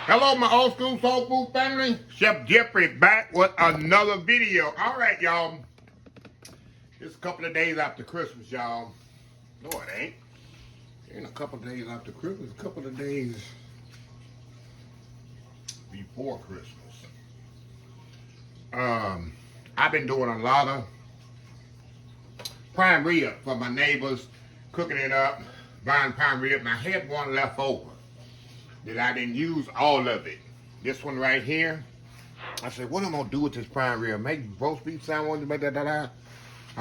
Hello, my old school soul food family. Chef Jeffrey back with another video. All right, y'all. It's a couple of days after Christmas, y'all. No, it ain't. It ain't a couple of days after Christmas. A couple of days before Christmas. I've been doing a lot of prime rib for my neighbors, cooking it up, buying prime rib, and I had one left over that I didn't use all of it. This one right here, I said, what am I gonna do with this prime rib? Make roast beef sandwiches, make that. I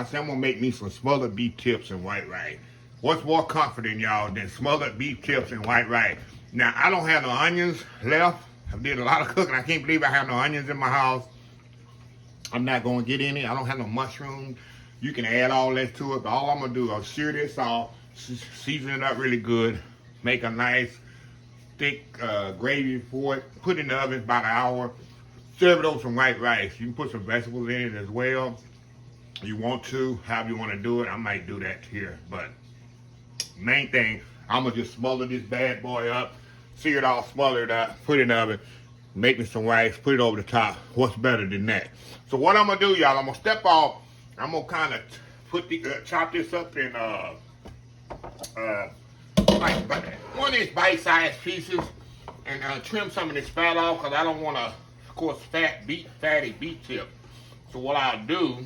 said, I'm gonna make me some smothered beef tips and white rice. What's more comforting, y'all, than smothered beef tips and white rice? Now, I don't have no onions left. I did a lot of cooking. I can't believe I have no onions in my house. I'm not gonna get any. I don't have no mushrooms. You can add all that to it, but all I'm gonna do is sear this off, season it up really good, make a nice thick gravy for it, put it in the oven about an hour, serve it over some white rice. You can put some vegetables in it as well. You want to, however you want to do it. I might do that here, but main thing, I'm gonna just smother this bad boy up, sear it all, smother it up, put it in the oven, make me some rice, put it over the top. What's better than that? So what I'm gonna do, y'all, I'm gonna step off. I'm gonna kind of put the chop this up in like one of these bite-sized pieces, and trim some of this fat off, because I don't want to, of course, fatty beef tip. So what I'll do,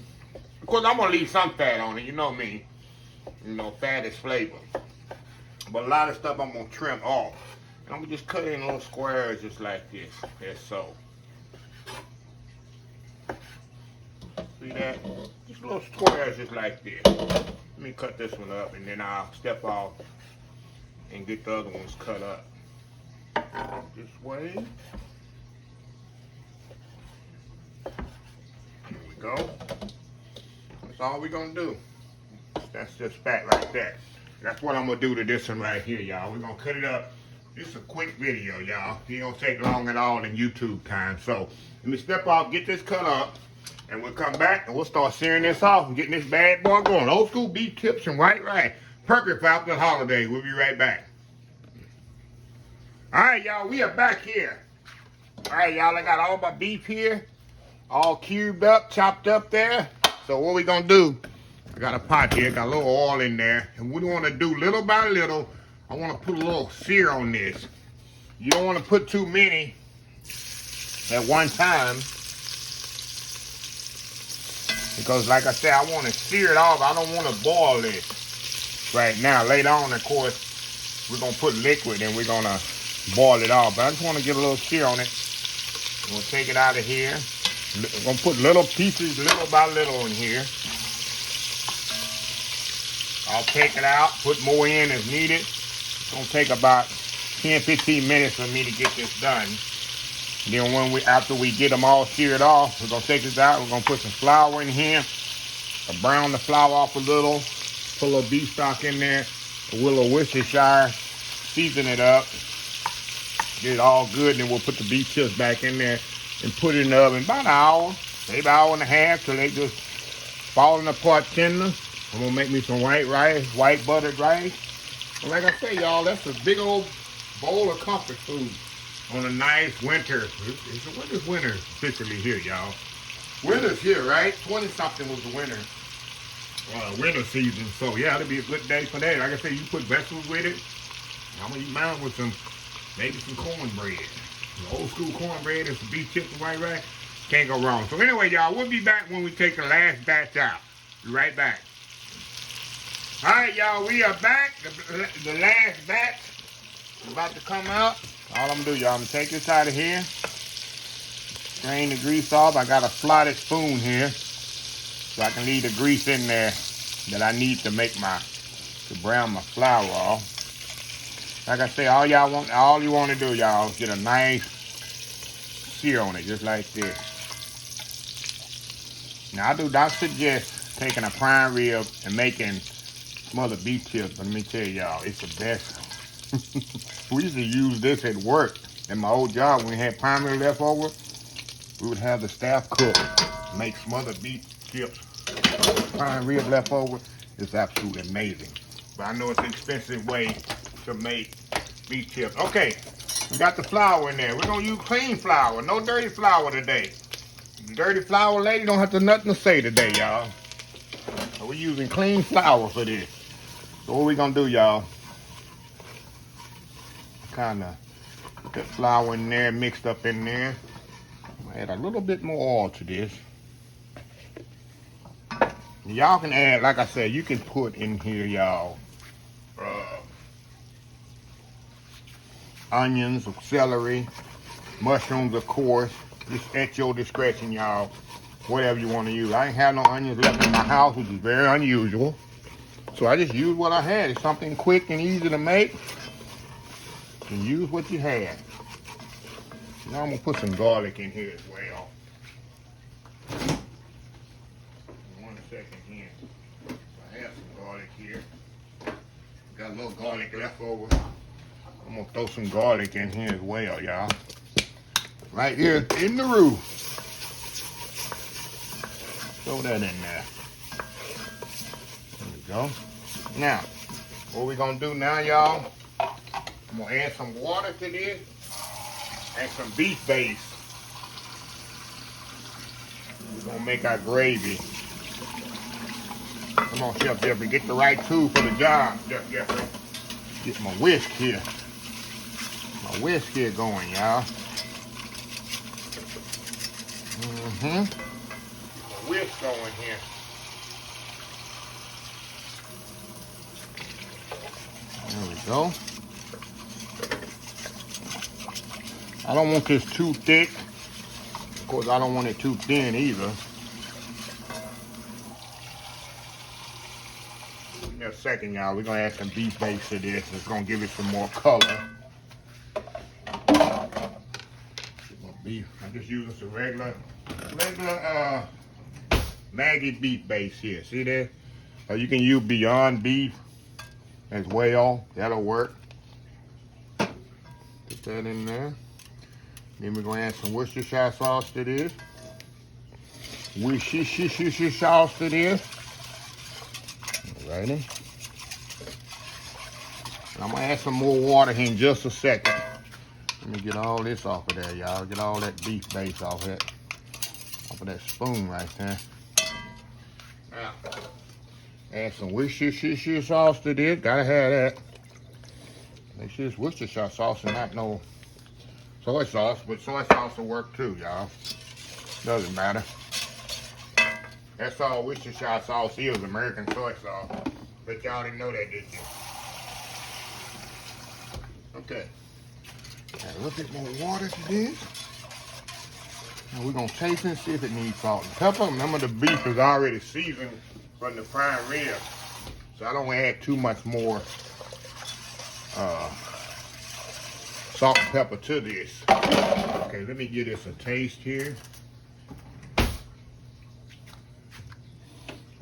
of course, I'm gonna leave some fat on it. You know me, you know, fat is flavor. But a lot of stuff I'm gonna trim off, and I'm gonna just cut it in little squares just like this. That's so. See that? Just little squares just like this. Let me cut this one up, and then I'll step off and get the other ones cut up this way. There we go. That's all we're gonna do. That's just fat right there. That's what I'm gonna do to this one right here, y'all. We're gonna cut it up. This is a quick video, y'all. It don't take long at all in YouTube time. So let me step off, get this cut up, and we'll come back and we'll start searing this off and getting this bad boy going. Old school beef tips and white rice. Perfect for after the holiday. We'll be right back. All right, y'all, we are back here. All right, y'all, I got all my beef here, all cubed up, chopped up there. So what we gonna do, I got a pot here, got a little oil in there, and we wanna do little by little. I wanna put a little sear on this. You don't wanna put too many at one time, because like I said, I wanna sear it off. I don't wanna boil this right now. Later on, of course, we're gonna put liquid and we're gonna boil it off. But I just wanna get a little sear on it. We'll take it out of here. I'm gonna put little pieces, little by little in here. I'll take it out, put more in as needed. It's gonna take about 10-15 minutes for me to get this done. Then after we get them all seared off, we're gonna take this out. We're gonna put some flour in here, brown the flour off a little, put a little beef stock in there, a little Worcestershire, season it up, get it all good, and then we'll put the beef chips back in there and put it in the oven about an hour, maybe an hour and a half, till they just falling apart tender. I'm gonna make me some white rice, white buttered rice. And like I say, y'all, that's a big old bowl of comfort food on a nice winter. It's winter officially here, y'all. Winter's here, right? 20-something was the winter season. So yeah, it'll be a good day for that. Like I say, you put vegetables with it. I'm gonna eat mine with maybe some cornbread. The old school cornbread and some beef chips and white rice. Can't go wrong. So anyway, y'all, we'll be back when we take the last batch out. Be right back. All right, y'all, we are back. The last batch is about to come out. All I'm gonna do, y'all, I'm gonna take this out of here. Drain the grease off. I got a slotted spoon here, so I can leave the grease in there that I need to brown my flour off. Like I say, all you want to do, y'all, is get a nice sear on it, just like this. Now, I do not suggest taking a prime rib and making smothered beef tips, but let me tell y'all, it's the best. We used to use this at work. In my old job, when we had prime rib left over, we would have the staff cook, make smothered beef tips. Prime rib left over. It's absolutely amazing. But I know it's an expensive way to make beef tips. Okay, We got the flour in there. We're gonna use clean flour, no dirty flour today. The dirty flour lady don't have to nothing to say today, y'all. So we're using clean flour for this. So what we gonna do, y'all? Kinda put that flour in there, mixed up in there. Add a little bit more oil to this. Y'all can add, like I said, you can put in here, y'all, onions or celery, mushrooms, of course. Just at your discretion, y'all. Whatever you want to use. I ain't have no onions left in my house, which is very unusual. So I just used what I had. It's something quick and easy to make. And use what you have. Now I'm gonna put some garlic in here as well. 1 second here. I have some garlic here. Got a little garlic left over. I'm gonna throw some garlic in here as well, y'all. Right here in the roof. Throw that in there. There we go. Now, what we gonna do now, y'all? I'm gonna add some water to this and some beef base. We're gonna make our gravy. Come on, Chef Jeffrey, get the right tool for the job, Chef Jeffrey. Get my whisk here. My whisk here going, y'all. My whisk going here. There we go. I don't want this too thick. Of course, I don't want it too thin either. In a second, y'all, we're going to add some beef base to this. It's going to give it some more color. Beef. I'm just using some regular Maggie beef base here. See that? You can use Beyond Beef as well. That'll work. Put that in there. Then we're going to add some Worcestershire sauce to this. Worcestershire sauce to this. Alrighty. And I'm going to add some more water here in just a second. Let me get all this off of there, y'all. Get all that beef base off it. Off of that spoon right there. Now, add some Worcestershire sauce to this. Gotta have that. Make sure it's Worcestershire sauce and not no soy sauce, but soy sauce will work too, y'all. Doesn't matter. That's all Worcestershire sauce is, American soy sauce. But y'all didn't know that, did you? Okay. Add a little bit more water to this. And we're gonna taste it and see if it needs salt and pepper. Remember, the beef is already seasoned from the prime rib, so I don't add too much more salt and pepper to this. Okay, let me give this a taste here.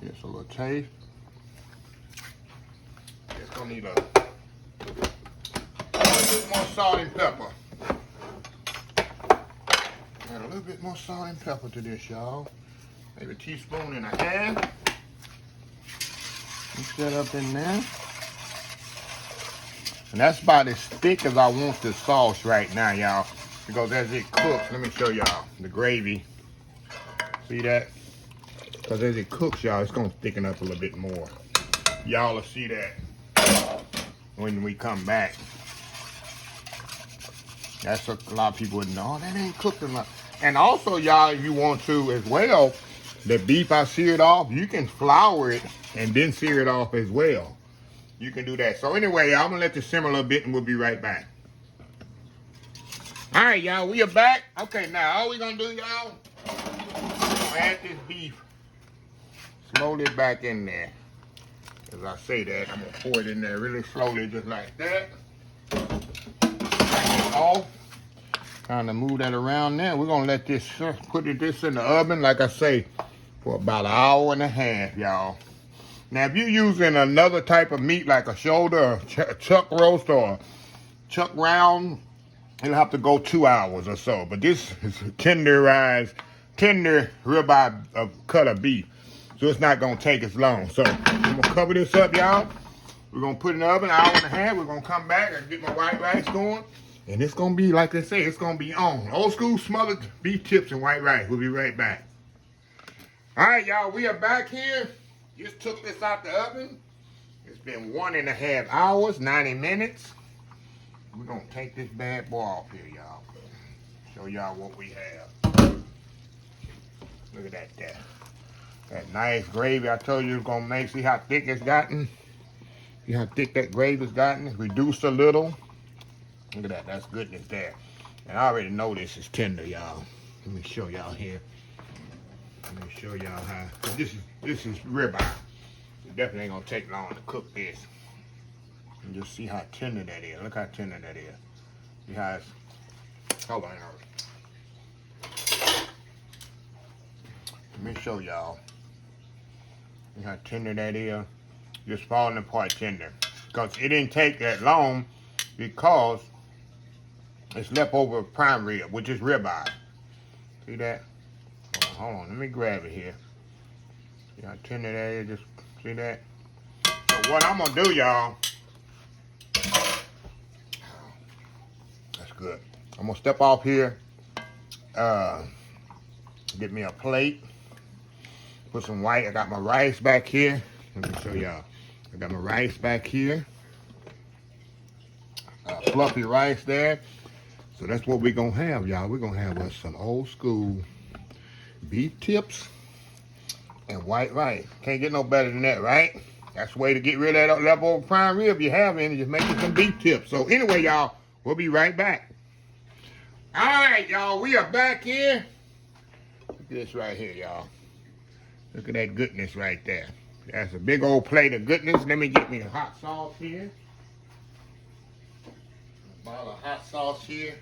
Just a little taste. It's gonna need a little bit more salt and pepper. Add a little bit more salt and pepper to this, y'all. Maybe a teaspoon and a half. Mix that up in there. And that's about as thick as I want the sauce right now, y'all. Because as it cooks, let me show y'all the gravy. See that? Because as it cooks, y'all, it's going to thicken up a little bit more. Y'all will see that when we come back. That's a lot of people would know, that ain't cooked enough. And also, y'all, if you want to as well, the beef I seared off, you can flour it and then sear it off as well. You can do that. So anyway, y'all, I'm going to let this simmer a little bit and we'll be right back. All right, y'all, we are back. Okay, now all we're going to do, y'all, add this beef slowly back in there. As I say that, I'm going to pour it in there really slowly, just like that. Off. Kind of move that around there. We're going to let this, put this in the oven, like I say, for about an hour and a half, y'all. Now, if you're using another type of meat, like a shoulder, or chuck roast, or chuck round, it'll have to go 2 hours or so. But this is tender ribeye cut of beef. So it's not going to take as long. So I'm going to cover this up, y'all. We're going to put it in the oven an hour and a half. We're going to come back and get my white rice going. And it's gonna be, like they say, it's gonna be on. Old school smothered beef tips and white rice. We'll be right back. All right, y'all, we are back here. Just took this out the oven. It's been 1.5 hours, 90 minutes. We're gonna take this bad boy off here, y'all. Show y'all what we have. Look at that there. That nice gravy I told you it's gonna make. See how thick it's gotten? See how thick that gravy's gotten? It's reduced a little. Look at that, that's goodness there. And I already know this is tender, y'all. Let me show y'all here. Let me show y'all how. This is ribeye. It definitely ain't gonna take long to cook this. And just see how tender that is. Look how tender that is. See how it's, hold on. Let me show y'all. See how tender that is. Just falling apart tender. Because it didn't take that long because it's leftover prime rib, which is ribeye. See that? Hold on, let me grab it here. See how tender that is? Just see that? So what I'm gonna do, y'all, that's good. I'm gonna step off here, get me a plate, put some white. I got my rice back here. Let me show y'all. I got my rice back here. Fluffy rice there. So that's what we're gonna have, y'all. We're gonna have us some old school beef tips and white rice. Can't get no better than that, right? That's the way to get rid of that leftover prime rib you have in, just making some beef tips. So anyway, y'all, we'll be right back. All right, y'all, we are back here. Look at this right here, y'all. Look at that goodness right there. That's a big old plate of goodness. Let me get me a hot sauce here. A bottle of hot sauce here.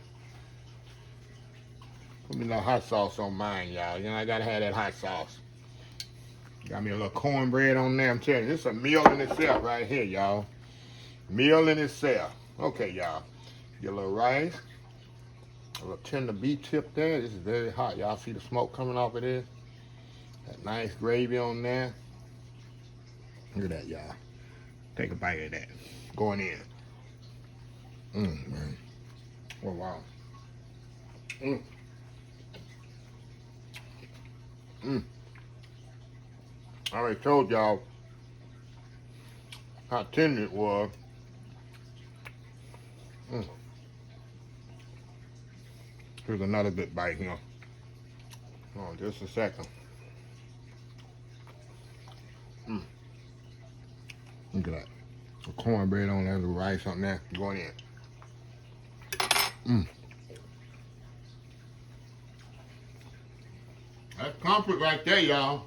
Put me a little hot sauce on mine, y'all. You know, I gotta have that hot sauce. Got me a little cornbread on there. I'm telling you, this is a meal in itself right here, y'all. Meal in itself. Okay, y'all. Get a little rice. A little tender beef tip there. This is very hot. Y'all see the smoke coming off of this? That nice gravy on there. Look at that, y'all. Take a bite of that. Going in. Man. Oh, wow. I already told y'all how tender it was. Here's another good bite here. Hold on just a second. Look at that. The cornbread on there, the rice on there, going in. That's comfort right there, y'all.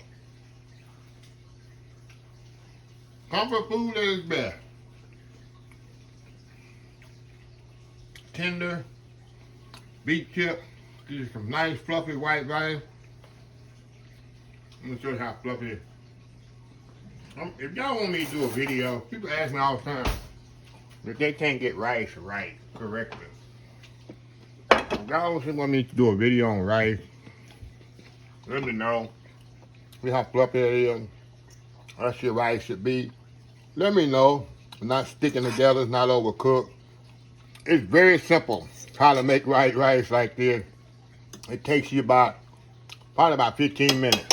Comfort food at its best. Tender beef tip. Give you some nice fluffy white rice. Let me show you how fluffy it is. If y'all want me to do a video, people ask me all the time if they can't get rice right correctly. If y'all want me to do a video on rice, let me know. See how fluffy it is. That's your rice should be. Let me know. It's not sticking together. It's not overcooked. It's very simple how to make white rice like this. It takes you probably about 15 minutes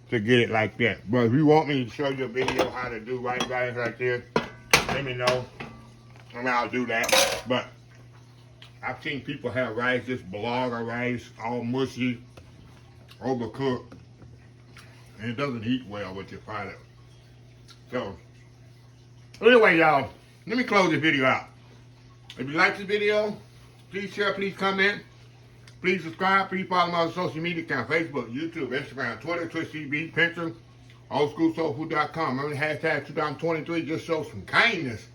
to get it like that. But if you want me to show you a video how to do white rice like this, let me know. And I'll do that. But I've seen people have rice, this blog of rice, all mushy, overcooked, and it doesn't heat well with your product. So, anyway, y'all, let me close this video out. If you like this video, please share, please comment, please subscribe, please follow my other social media accounts, Facebook, YouTube, Instagram, Twitter, Twitch TV, Pinterest, oldschoolsoulfood.com. Remember the hashtag 2023, just show some kindness.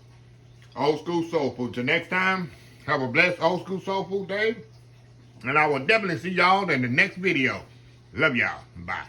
Old School Soul Food. Till next time, have a blessed Old School Soul Food day. And I will definitely see y'all in the next video. Love y'all. Bye.